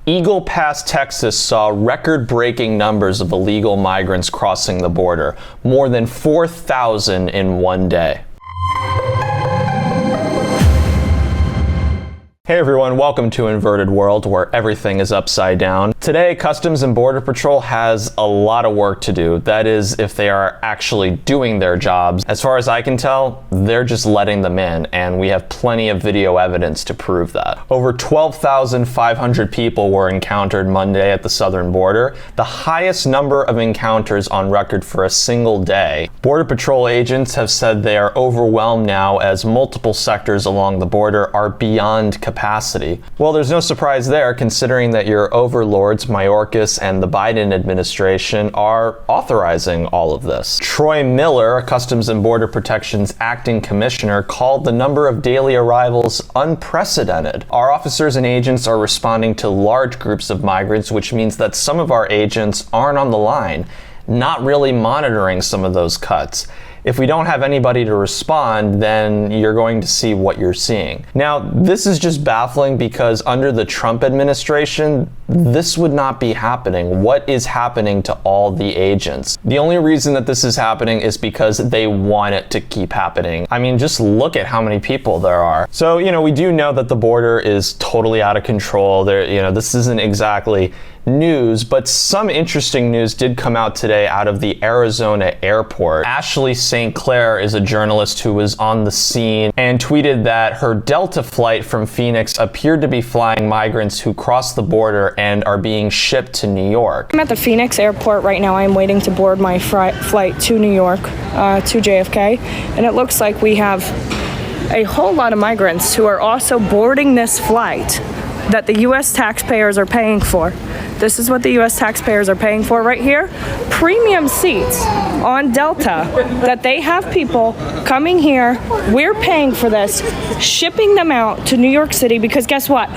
Eagle Pass, Texas saw record-breaking numbers of illegal migrants crossing the border, more than 4,000 in one day. Hey everyone, welcome to Inverted World, where everything is upside down. Today, Customs and Border Patrol has a lot of work to do. That is, if they are actually doing their jobs. As far as I can tell, they're just letting them in, and we have plenty of video evidence to prove that. Over 12,500 people were encountered Monday at the southern border, the highest number of encounters on record for a single day. Border Patrol agents have said they are overwhelmed now as multiple sectors along the border are beyond capacity. Well, there's no surprise there, considering that your overlords, Mayorkas and the Biden administration, are authorizing all of this. Troy Miller, Customs and Border Protection's acting commissioner, called the number of daily arrivals unprecedented. Our officers and agents are responding to large groups of migrants, which means that some of our agents aren't on the line, not really monitoring some of those cuts. If we don't have anybody to respond, then you're going to see what you're seeing. Now, this is just baffling because under the Trump administration, this would not be happening. What is happening to all the agents? The only reason that this is happening is because they want it to keep happening. I mean, just look at how many people there are. So, we do know that the border is totally out of control. This isn't exactly news, but some interesting news did come out today out of the Arizona airport. Ashley St. Clair is a journalist who was on the scene and tweeted that her Delta flight from Phoenix appeared to be flying migrants who crossed the border and are being shipped to New York. I'm at the Phoenix airport right now. I'm waiting to board my flight to New York, to JFK, and it looks like we have a whole lot of migrants who are also boarding this flight that the U.S. taxpayers are paying for. This is what the U.S. taxpayers are paying for right here. Premium seats on Delta that they have people coming here. We're paying for this, shipping them out to New York City because guess what?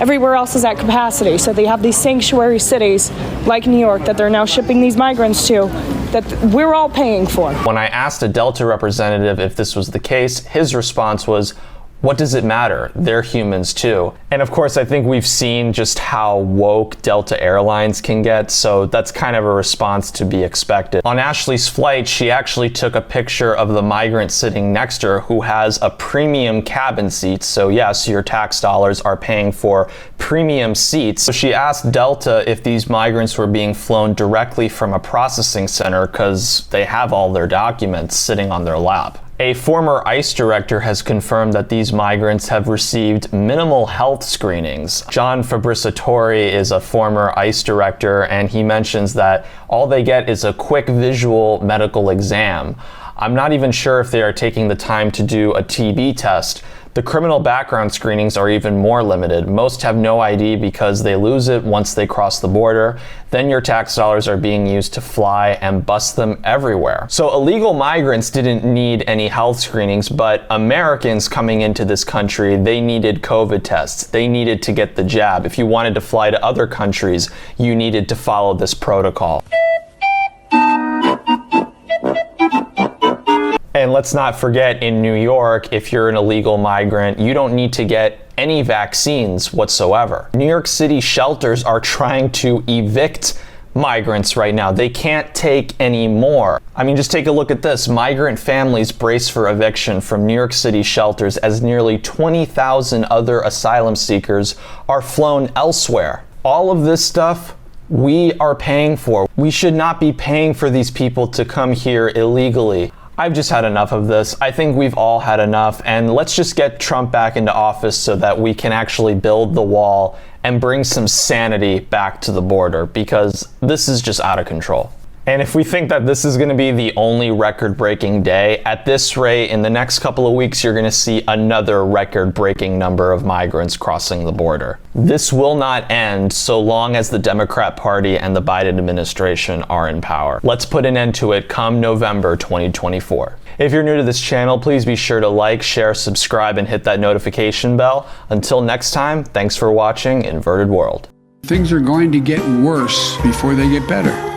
Everywhere else is at capacity. So they have these sanctuary cities like New York that they're now shipping these migrants to that we're all paying for. When I asked a Delta representative if this was the case, his response was, "What does it matter? They're humans too." And of course, I think we've seen just how woke Delta Airlines can get, so that's kind of a response to be expected. On Ashley's flight, she actually took a picture of the migrant sitting next to her who has a premium cabin seat. So yes, your tax dollars are paying for premium seats. So she asked Delta if these migrants were being flown directly from a processing center because they have all their documents sitting on their lap. A former ICE director has confirmed that these migrants have received minimal health screenings. John Fabricatori is a former ICE director, and he mentions that all they get is a quick visual medical exam. I'm not even sure if they are taking the time to do a TB test. The criminal background screenings are even more limited. Most have no ID because they lose it once they cross the border. Then your tax dollars are being used to fly and bust them everywhere. So illegal migrants didn't need any health screenings, but Americans coming into this country, they needed COVID tests. They needed to get the jab. If you wanted to fly to other countries, you needed to follow this protocol. And let's not forget, in New York, if you're an illegal migrant, you don't need to get any vaccines whatsoever. New York City shelters are trying to evict migrants right now. They can't take any more. I mean, just take a look at this. Migrant families brace for eviction from New York City shelters as nearly 20,000 other asylum seekers are flown elsewhere. All of this stuff we are paying for. We should not be paying for these people to come here illegally. I've just had enough of this. I think we've all had enough, and let's just get Trump back into office so that we can actually build the wall and bring some sanity back to the border, because this is just out of control. And if we think that this is going to be the only record-breaking day, at this rate, in the next couple of weeks, you're going to see another record-breaking number of migrants crossing the border. This will not end so long as the Democrat Party and the Biden administration are in power. Let's put an end to it come November 2024. If you're new to this channel, please be sure to like, share, subscribe, and hit that notification bell. Until next time, thanks for watching Inverted World. Things are going to get worse before they get better.